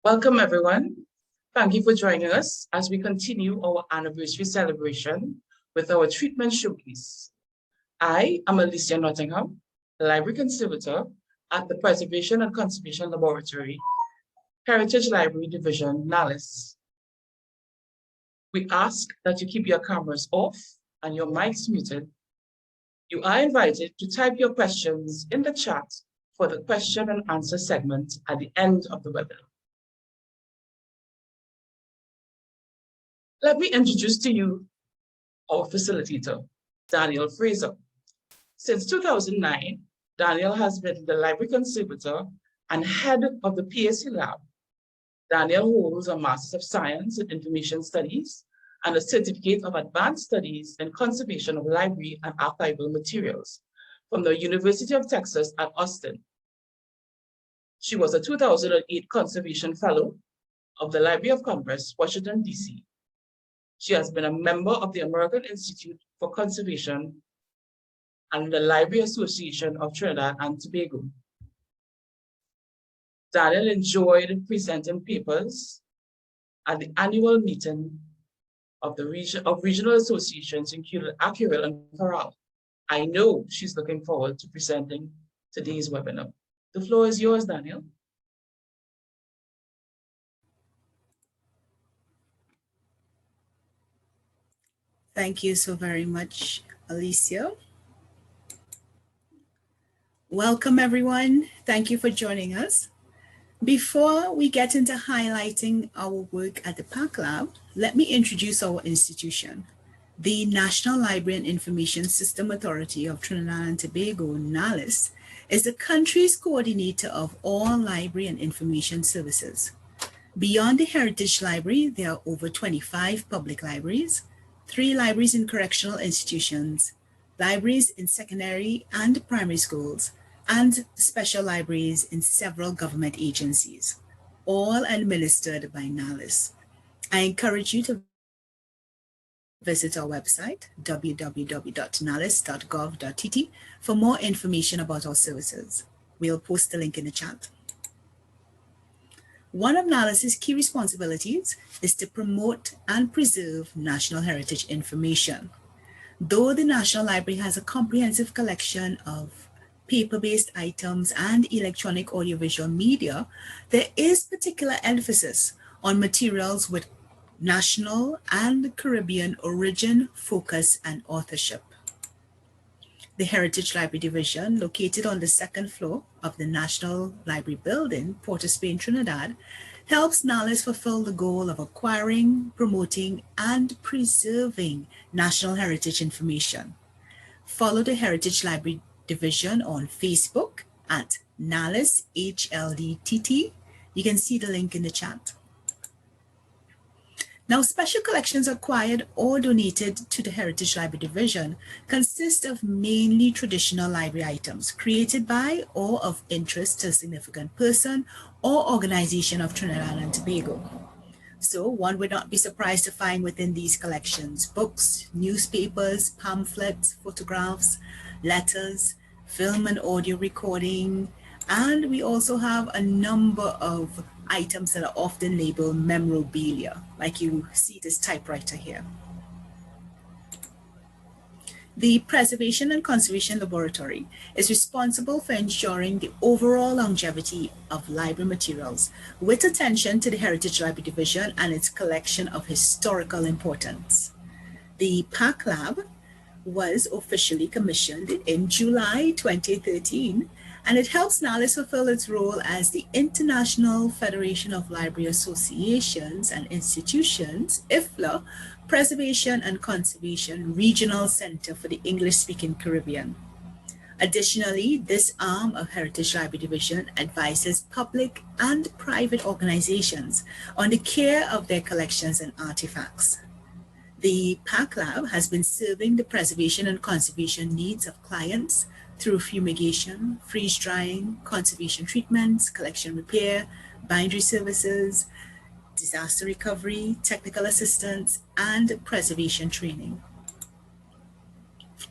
Welcome, everyone. Thank you for joining us as we continue our anniversary celebration with our treatment showcase. I am Alicia Nottingham, Library Conservator at the Preservation and Conservation Laboratory, Heritage Library Division, NALIS. We ask that you keep your cameras off and your mics muted. You are invited to type your questions in the chat for the question and answer segment at the end of the webinar. Let me introduce to you our facilitator, Danielle Fraser. Since 2009, Danielle has been the Library Conservator and head of the PAC Lab. Danielle holds a Master's of Science in Information Studies and a Certificate of Advanced Studies in Conservation of Library and Archival Materials from the University of Texas at Austin. She was a 2008 Conservation Fellow of the Library of Congress, Washington, D.C. She has been a member of the American Institute for Conservation and the Library Association of Trinidad and Tobago. Danielle enjoyed presenting papers at the annual meeting of the regional associations, including Aqueous and Corral. I know she's looking forward to presenting today's webinar. The floor is yours, Danielle. Thank you so very much, Alicia. Welcome, everyone. Thank you for joining us. Before we get into highlighting our work at the PAC Lab, let me introduce our institution. The National Library and Information System Authority of Trinidad and Tobago, NALIS, is the country's coordinator of all library and information services. Beyond the Heritage Library, there are over 25 public libraries, 3 libraries in correctional institutions, libraries in secondary and primary schools, and special libraries in several government agencies, all administered by NALIS. I encourage you to visit our website, www.nalis.gov.tt, for more information about our services. We'll post the link in the chat. One of NALIS's key responsibilities is to promote and preserve national heritage information. Though the National Library has a comprehensive collection of paper-based items and electronic audiovisual media, there is particular emphasis on materials with national and Caribbean origin, focus, and authorship. The Heritage Library Division, located on the 2nd floor of the National Library Building, Port of Spain, Trinidad, helps NALIS fulfill the goal of acquiring, promoting, and preserving national heritage information. Follow the Heritage Library Division on Facebook at NALIS HLDTT. You can see the link in the chat. Now, special collections acquired or donated to the Heritage Library Division consist of mainly traditional library items created by or of interest to a significant person or organization of Trinidad and Tobago. So one would not be surprised to find within these collections books, newspapers, pamphlets, photographs, letters, film and audio recording, and we also have a number of items that are often labeled memorabilia, like you see this typewriter here. The Preservation and Conservation Laboratory is responsible for ensuring the overall longevity of library materials with attention to the Heritage Library Division and its collection of historical importance. The PAC Lab was officially commissioned in July 2013, and it helps NALIS fulfill its role as the International Federation of Library Associations and Institutions, IFLA, Preservation and Conservation Regional Center for the English-speaking Caribbean. Additionally, this arm of Heritage Library Division advises public and private organizations on the care of their collections and artifacts. The PAC Lab has been serving the preservation and conservation needs of clients through fumigation, freeze drying, conservation treatments, collection repair, bindery services, disaster recovery, technical assistance, and preservation training.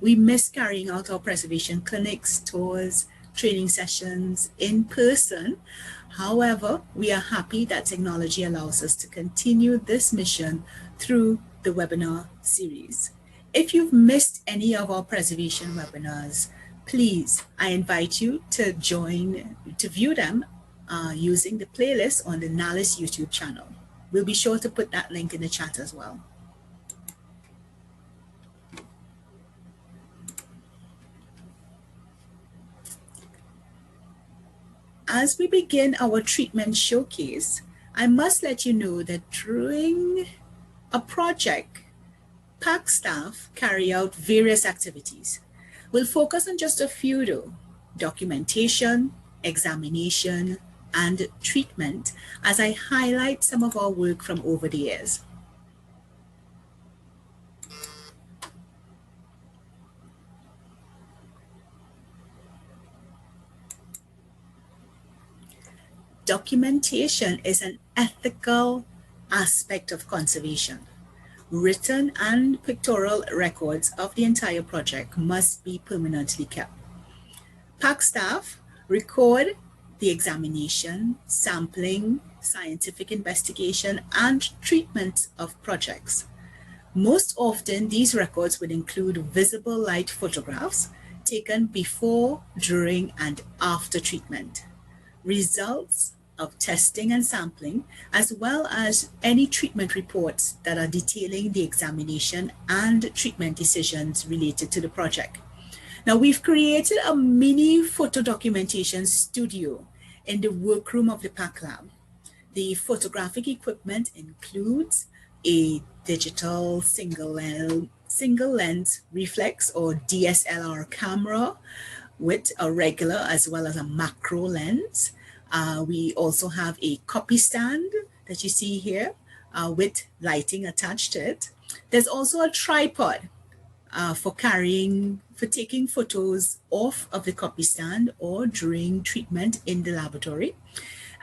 We miss carrying out our preservation clinics, tours, training sessions in person. However, we are happy that technology allows us to continue this mission through the webinar series. If you've missed any of our preservation webinars, please, I invite you to view them using the playlist on the NALIS YouTube channel. We'll be sure to put that link in the chat as well. As we begin our treatment showcase, I must let you know that during a project, PAC staff carry out various activities. We'll focus on just a few though: documentation, examination, and treatment, as I highlight some of our work from over the years. Documentation is an ethical aspect of conservation. Written and pictorial records of the entire project must be permanently kept. PAC staff record the examination, sampling, scientific investigation, and treatment of projects. Most often, these records would include visible light photographs taken before, during, and after treatment, results of testing and sampling, as well as any treatment reports that are detailing the examination and treatment decisions related to the project. Now, we've created a mini photo documentation studio in the workroom of the PAC Lab. The photographic equipment includes a digital single lens reflex or DSLR camera with a regular as well as a macro lens. We also have a copy stand that you see here with lighting attached to it. There's also a tripod for taking photos off of the copy stand or during treatment in the laboratory.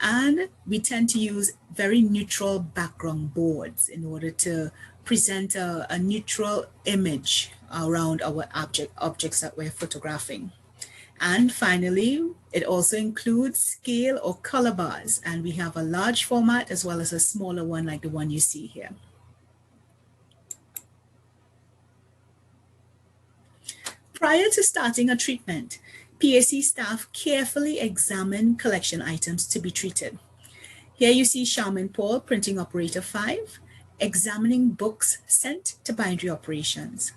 And we tend to use very neutral background boards in order to present a neutral image around our objects that we're photographing. And finally, it also includes scale or color bars, and we have a large format as well as a smaller one like the one you see here. Prior to starting a treatment, PAC staff carefully examine collection items to be treated. Here you see Charmin Paul, printing operator 5, examining books sent to bindery operations.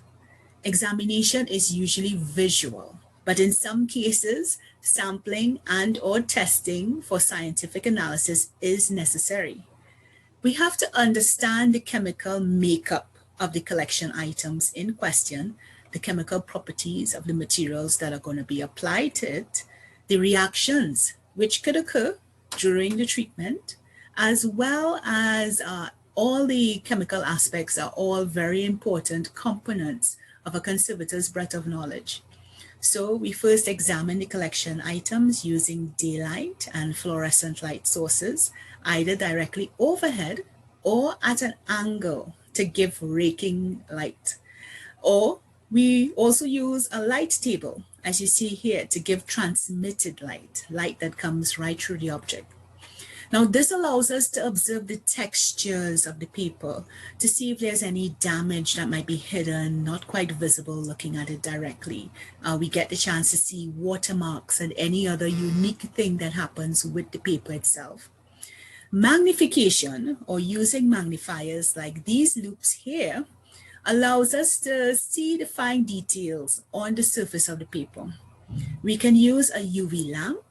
Examination is usually visual, but in some cases, sampling and/or testing for scientific analysis is necessary. We have to understand the chemical makeup of the collection items in question, the chemical properties of the materials that are going to be applied to it, the reactions which could occur during the treatment, as well as all the chemical aspects are all very important components of a conservator's breadth of knowledge. So we first examine the collection items using daylight and fluorescent light sources, either directly overhead or at an angle to give raking light. Or we also use a light table, as you see here, to give transmitted light that comes right through the object. Now, this allows us to observe the textures of the paper to see if there's any damage that might be hidden, not quite visible looking at it directly. We get the chance to see watermarks and any other unique thing that happens with the paper itself. Magnification, or using magnifiers like these loops here, allows us to see the fine details on the surface of the paper. We can use a UV lamp,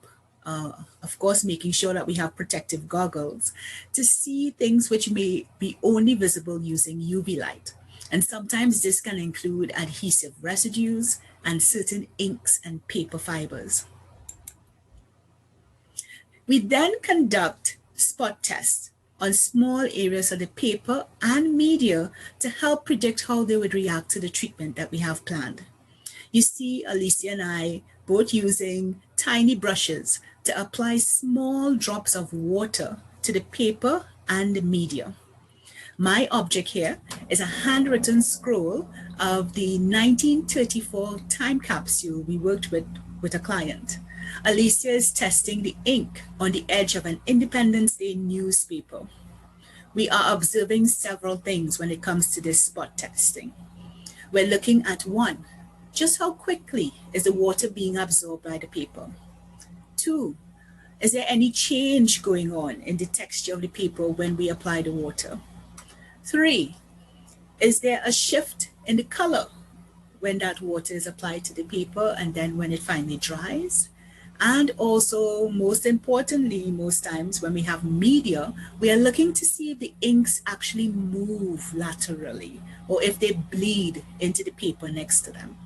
of course, making sure that we have protective goggles to see things which may be only visible using UV light. And sometimes this can include adhesive residues and certain inks and paper fibers. We then conduct spot tests on small areas of the paper and media to help predict how they would react to the treatment that we have planned. You see Alicia and I both using tiny brushes to apply small drops of water to the paper and the media. My object here is a handwritten scroll of the 1934 time capsule we worked with a client. Alicia is testing the ink on the edge of an Independence Day newspaper. We are observing several things when it comes to this spot testing. We're looking at one, just how quickly is the water being absorbed by the paper? Two, is there any change going on in the texture of the paper when we apply the water? Three, is there a shift in the color when that water is applied to the paper and then when it finally dries? And also, most importantly, most times when we have media, we are looking to see if the inks actually move laterally or if they bleed into the paper next to them.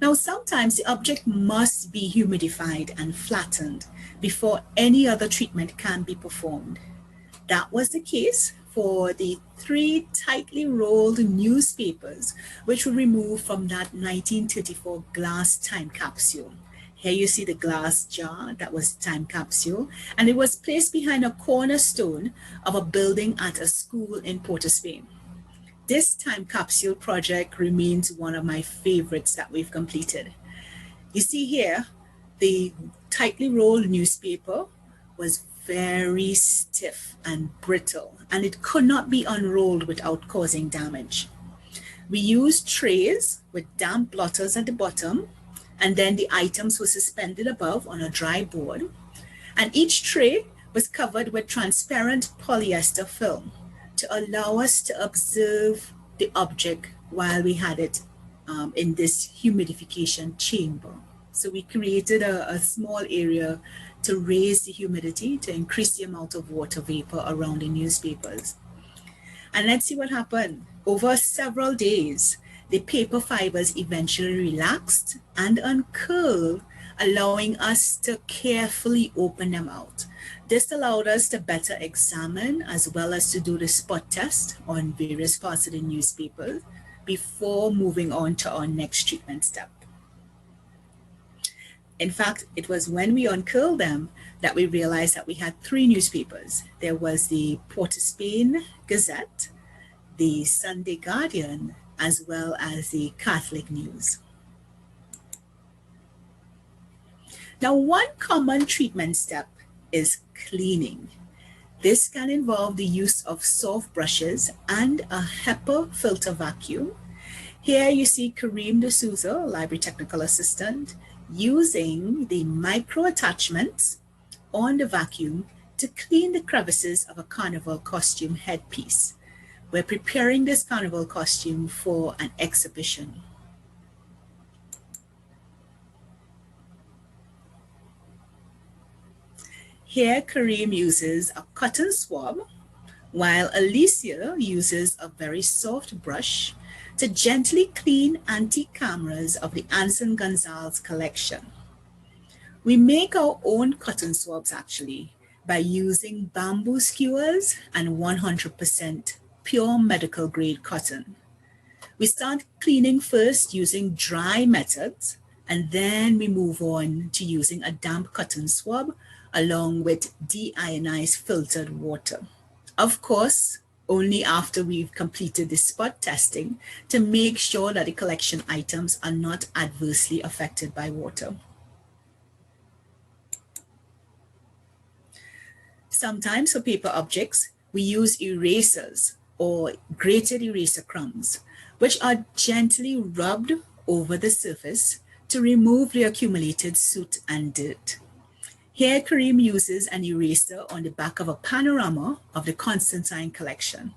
Now, sometimes the object must be humidified and flattened before any other treatment can be performed. That was the case for the 3 tightly rolled newspapers, which were removed from that 1934 glass time capsule. Here you see the glass jar, that was the time capsule, and it was placed behind a cornerstone of a building at a school in Port of Spain. This time capsule project remains one of my favorites that we've completed. You see here, the tightly rolled newspaper was very stiff and brittle, and it could not be unrolled without causing damage. We used trays with damp blotters at the bottom, and then the items were suspended above on a dry board, and each tray was covered with transparent polyester film to allow us to observe the object while we had it in this humidification chamber. So we created a small area to raise the humidity, to increase the amount of water vapor around the newspapers. And let's see what happened. Over several days, the paper fibers eventually relaxed and uncurled, allowing us to carefully open them out. This allowed us to better examine as well as to do the spot test on various parts of the newspaper before moving on to our next treatment step. In fact, it was when we uncurled them that we realized that we had 3 newspapers. There was the Port of Spain Gazette, the Sunday Guardian, as well as the Catholic News. Now, one common treatment step is cleaning. This can involve the use of soft brushes and a HEPA filter vacuum. Here you see Kareem D'Souza, Library Technical Assistant, using the micro attachments on the vacuum to clean the crevices of a carnival costume headpiece. We're preparing this carnival costume for an exhibition. Here, Kareem uses a cotton swab, while Alicia uses a very soft brush to gently clean antique cameras of the Anson Gonzalez collection. We make our own cotton swabs actually by using bamboo skewers and 100% pure medical grade cotton. We start cleaning first using dry methods, and then we move on to using a damp cotton swab along with deionized filtered water. Of course, only after we've completed the spot testing to make sure that the collection items are not adversely affected by water. Sometimes for paper objects, we use erasers or grated eraser crumbs, which are gently rubbed over the surface to remove the accumulated soot and dirt. Here, Kareem uses an eraser on the back of a panorama of the Constantine collection.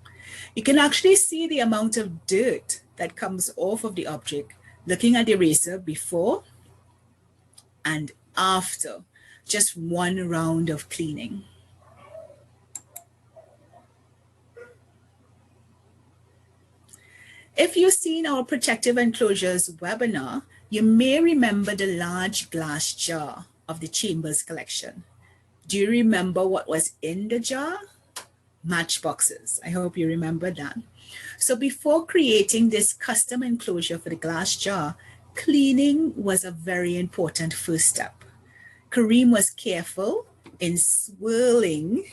You can actually see the amount of dirt that comes off of the object looking at the eraser before and after just one round of cleaning. If you've seen our Protective Enclosures webinar, you may remember the large glass jar of the Chambers collection. Do you remember what was in the jar? Matchboxes. I hope you remember that. So before creating this custom enclosure for the glass jar, cleaning was a very important first step. Kareem was careful in swirling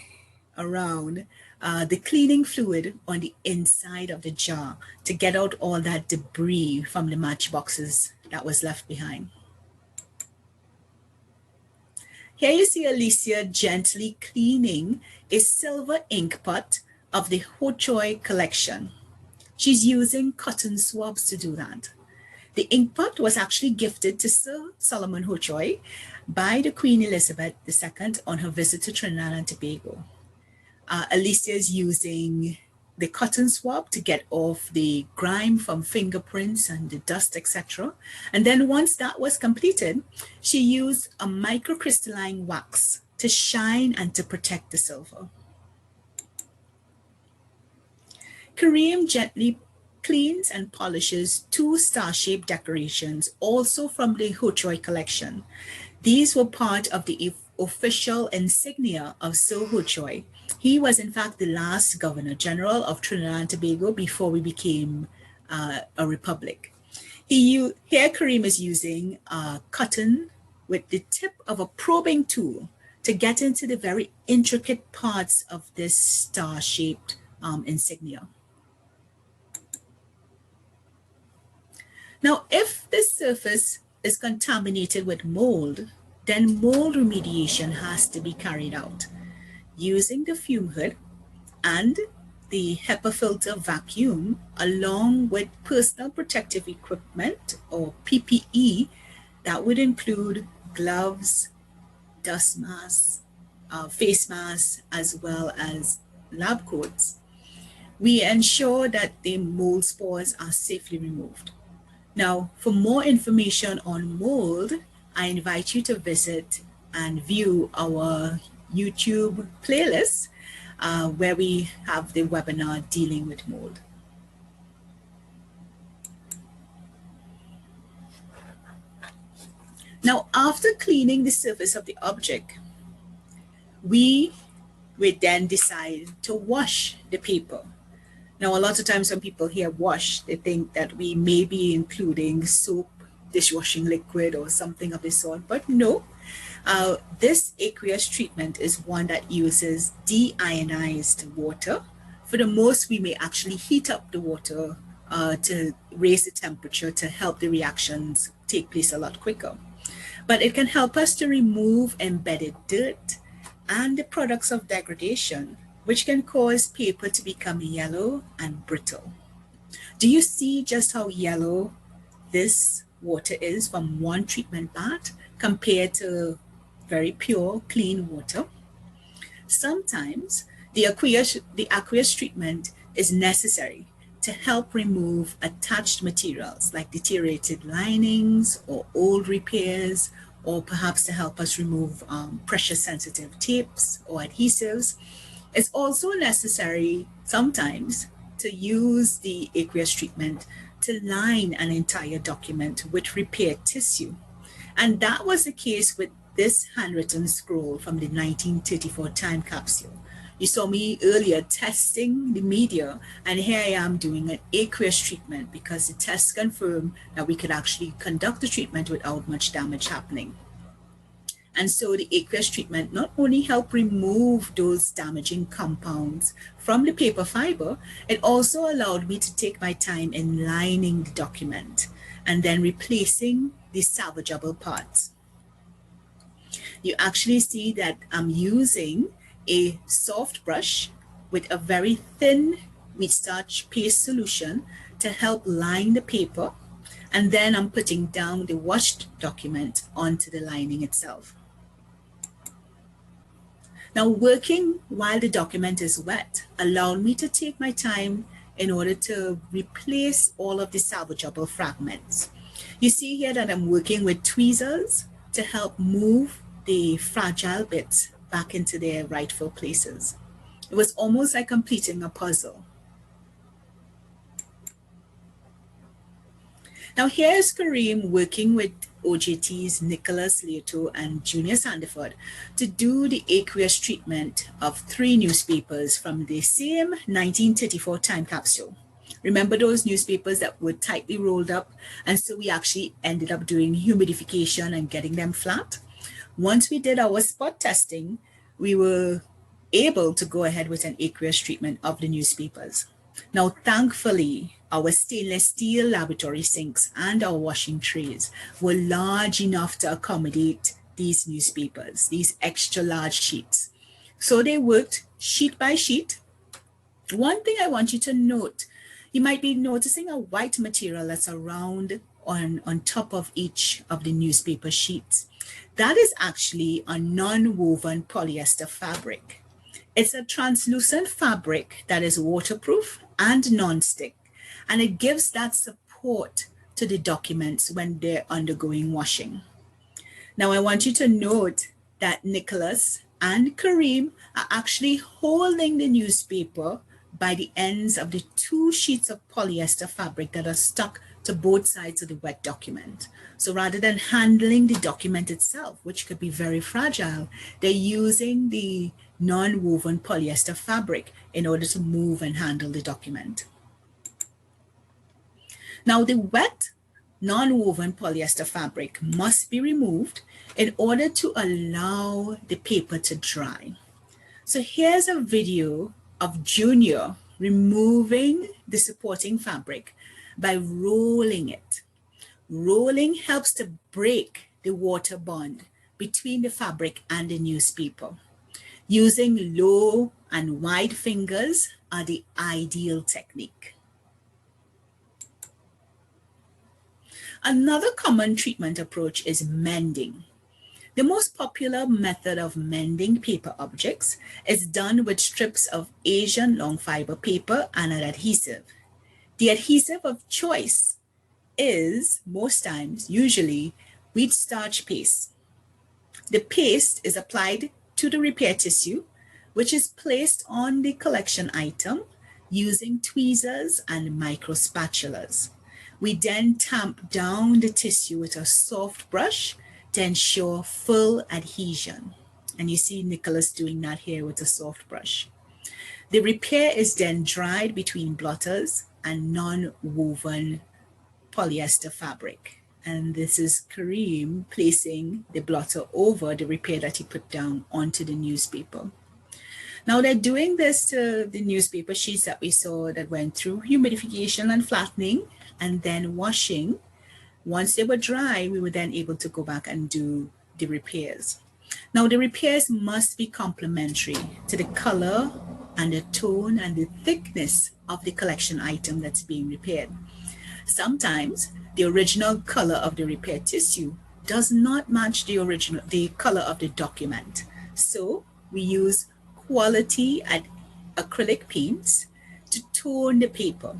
around the cleaning fluid on the inside of the jar to get out all that debris from the matchboxes that was left behind. Here you see Alicia gently cleaning a silver ink pot of the Hochoy collection. She's using cotton swabs to do that. The ink pot was actually gifted to Sir Solomon Hochoy by the Queen Elizabeth II on her visit to Trinidad and Tobago. Alicia is using the cotton swab to get off the grime from fingerprints and the dust, etc. And then once that was completed, she used a microcrystalline wax to shine and to protect the silver. Kareem gently cleans and polishes two star-shaped decorations, also from the Hochoy collection. These were part of the official insignia of Sir Hochoy. He was in fact the last Governor General of Trinidad and Tobago before we became a republic. Here Kareem is using cotton with the tip of a probing tool to get into the very intricate parts of this star-shaped insignia. Now, if this surface is contaminated with mold, then mold remediation has to be carried out using the fume hood and the HEPA filter vacuum, along with personal protective equipment or PPE. That would include gloves, dust masks, face masks, as well as lab coats. We ensure that the mold spores are safely removed. Now, for more information on mold, I invite you to visit and view our YouTube playlist where we have the webinar dealing with mold. Now, after cleaning the surface of the object, we would then decide to wash the paper. Now, a lot of times when people hear wash, they think that we may be including soap, dishwashing liquid, or something of the sort, but no. This aqueous treatment is one that uses deionized water. For the most, we may actually heat up the water to raise the temperature to help the reactions take place a lot quicker. But it can help us to remove embedded dirt and the products of degradation, which can cause paper to become yellow and brittle. Do you see just how yellow this water is from one treatment bath compared to very pure, clean water? Sometimes the aqueous treatment is necessary to help remove attached materials like deteriorated linings or old repairs, or perhaps to help us remove pressure-sensitive tapes or adhesives. It's also necessary sometimes to use the aqueous treatment to line an entire document with repair tissue. And that was the case with this handwritten scroll from the 1934 time capsule. You saw me earlier testing the media, and here I am doing an aqueous treatment because the test confirmed that we could actually conduct the treatment without much damage happening. And so the aqueous treatment not only helped remove those damaging compounds from the paper fiber, it also allowed me to take my time in lining the document and then replacing the salvageable parts. You actually see that I'm using a soft brush with a very thin wheat starch paste solution to help line the paper, and then I'm putting down the washed document onto the lining itself. Now, working while the document is wet allowed me to take my time in order to replace all of the salvageable fragments. You see here that I'm working with tweezers to help move the fragile bits back into their rightful places. It was almost like completing a puzzle. Now here's Kareem working with OJT's Nicholas Leoto and Junior Sandiford to do the aqueous treatment of 3 newspapers from the same 1934 time capsule. Remember those newspapers that were tightly rolled up, and so we actually ended up doing humidification and getting them flat? Once we did our spot testing, we were able to go ahead with an aqueous treatment of the newspapers. Now, thankfully, our stainless steel laboratory sinks and our washing trays were large enough to accommodate these newspapers, these extra large sheets. So they worked sheet by sheet. One thing I want you to note, you might be noticing a white material that's around on top of each of the newspaper sheets. That is actually a non-woven polyester fabric. It's a translucent fabric that is waterproof and non-stick, and it gives that support to the documents when they're undergoing washing. Now, I want you to note that Nicholas and Kareem are actually holding the newspaper by the ends of the 2 sheets of polyester fabric that are stuck to both sides of the wet document. So rather than handling the document itself, which could be very fragile, they're using the non-woven polyester fabric in order to move and handle the document. Now, the wet non-woven polyester fabric must be removed in order to allow the paper to dry. So here's a video of Junior removing the supporting fabric by rolling it. Rolling helps to break the water bond between the fabric and the newspaper. Using low and wide fingers are the ideal technique. Another common treatment approach is mending. The most popular method of mending paper objects is done with strips of Asian long fiber paper and an adhesive. The adhesive of choice is, most times, usually, wheat starch paste. The paste is applied to the repair tissue, which is placed on the collection item using tweezers and micro spatulas. We then tamp down the tissue with a soft brush to ensure full adhesion. And you see Nicholas doing that here with a soft brush. The repair is then dried between blotters and non-woven polyester fabric. And this is Kareem placing the blotter over the repair that he put down onto the newspaper. Now they're doing this to the newspaper sheets that we saw that went through humidification and flattening and then washing. Once they were dry, we were then able to go back and do the repairs. Now the repairs must be complementary to the color and the tone and the thickness of the collection item that's being repaired. Sometimes the original color of the repair tissue does not match the color of the document. So we use quality acrylic paints to tone the paper.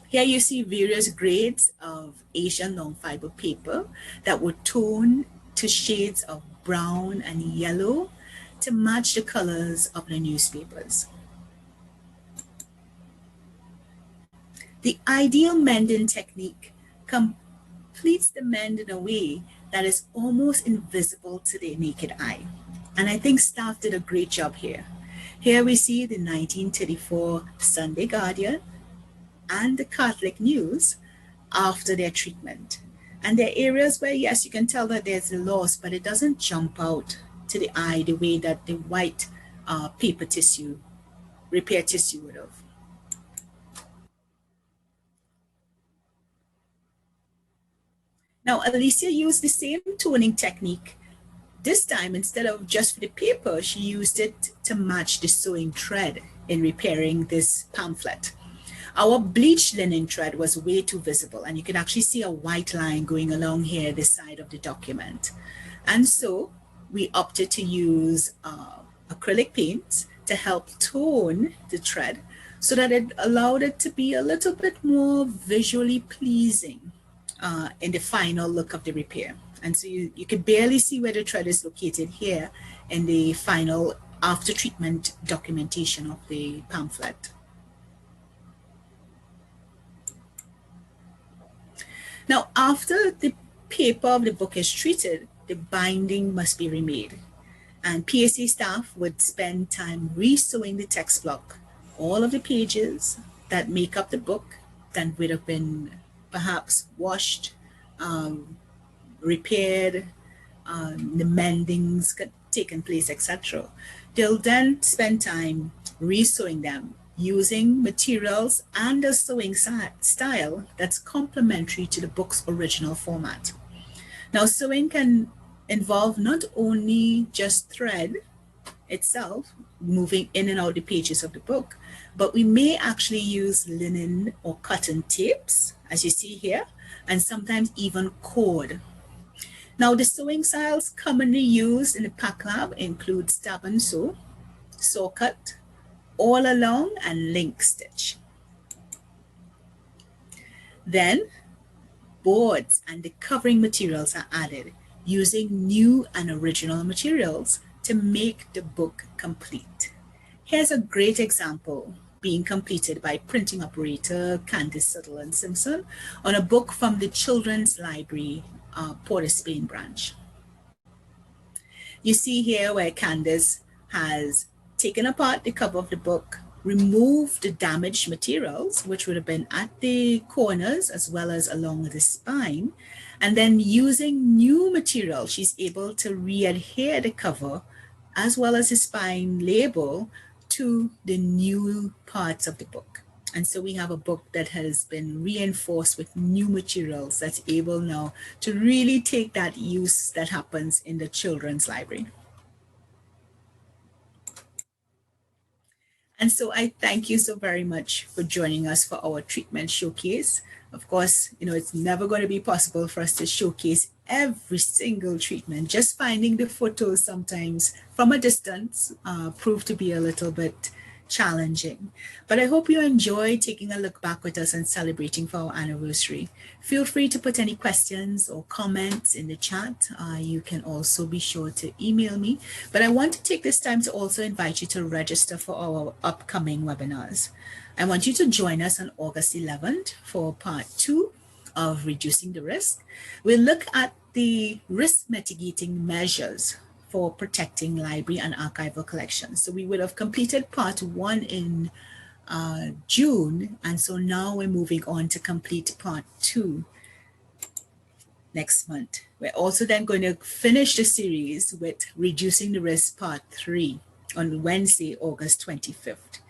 Here you see various grades of Asian long fiber paper that would tone to shades of brown and yellow to match the colors of the newspapers. The ideal mending technique completes the mend in a way that is almost invisible to the naked eye. And I think staff did a great job here. Here we see the 1934 Sunday Guardian and the Catholic News after their treatment. And there are areas where, yes, you can tell that there's a loss, but it doesn't jump out to the eye the way that the white paper tissue, repair tissue would have. Now, Alicia used the same toning technique. This time, instead of just for the paper, she used it to match the sewing thread in repairing this pamphlet. Our bleached linen thread was way too visible, and you can actually see a white line going along here, this side of the document. And so we opted to use acrylic paints to help tone the thread so that it allowed it to be a little bit more visually pleasing in the final look of the repair. And so you could barely see where the thread is located here in the final after treatment documentation of the pamphlet. Now, after the paper of the book is treated, the binding must be remade. And PAC staff would spend time resewing the text block, all of the pages that make up the book that would have been perhaps washed, repaired, the mendings taken place, etc. They'll then spend time resewing them using materials and a sewing style that's complementary to the book's original format. Now, sewing can involve not only just thread itself, moving in and out the pages of the book, but we may actually use linen or cotton tapes, as you see here, and sometimes even cord. Now, the sewing styles commonly used in the PAC Lab include stab and sew, saw cut, all along, and link stitch. Then, boards and the covering materials are added using new and original materials to make the book complete. Here's a great example being completed by printing operator Candice Sutherland Simpson on a book from the Children's Library, Port of Spain branch. You see here where Candice has taken apart the cover of the book, removed the damaged materials, which would have been at the corners as well as along the spine, and then using new material, she's able to re-adhere the cover as well as the spine label to the new parts of the book. And so we have a book that has been reinforced with new materials that's able now to really take that use that happens in the children's library. And so I thank you so very much for joining us for our treatment showcase. Of course, it's never going to be possible for us to showcase every single treatment. Just finding the photos sometimes from a distance prove to be a little bit challenging. But I hope you enjoy taking a look back with us and celebrating for our anniversary. Feel free to put any questions or comments in the chat. You can also be sure to email me. But I want to take this time to also invite you to register for our upcoming webinars. I want you to join us on August 11th for part 2 of Reducing the Risk. We'll look at the risk mitigating measures for protecting library and archival collections. So we would have completed part 1 in June, and so now we're moving on to complete part 2 next month. We're also then going to finish the series with Reducing the Risk part 3 on Wednesday, August 25th.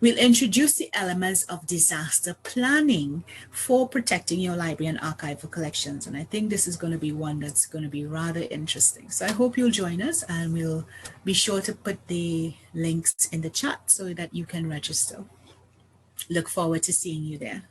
We'll introduce the elements of disaster planning for protecting your library and archival collections. And I think this is going to be one that's going to be rather interesting. So I hope you'll join us, and we'll be sure to put the links in the chat so that you can register. Look forward to seeing you there.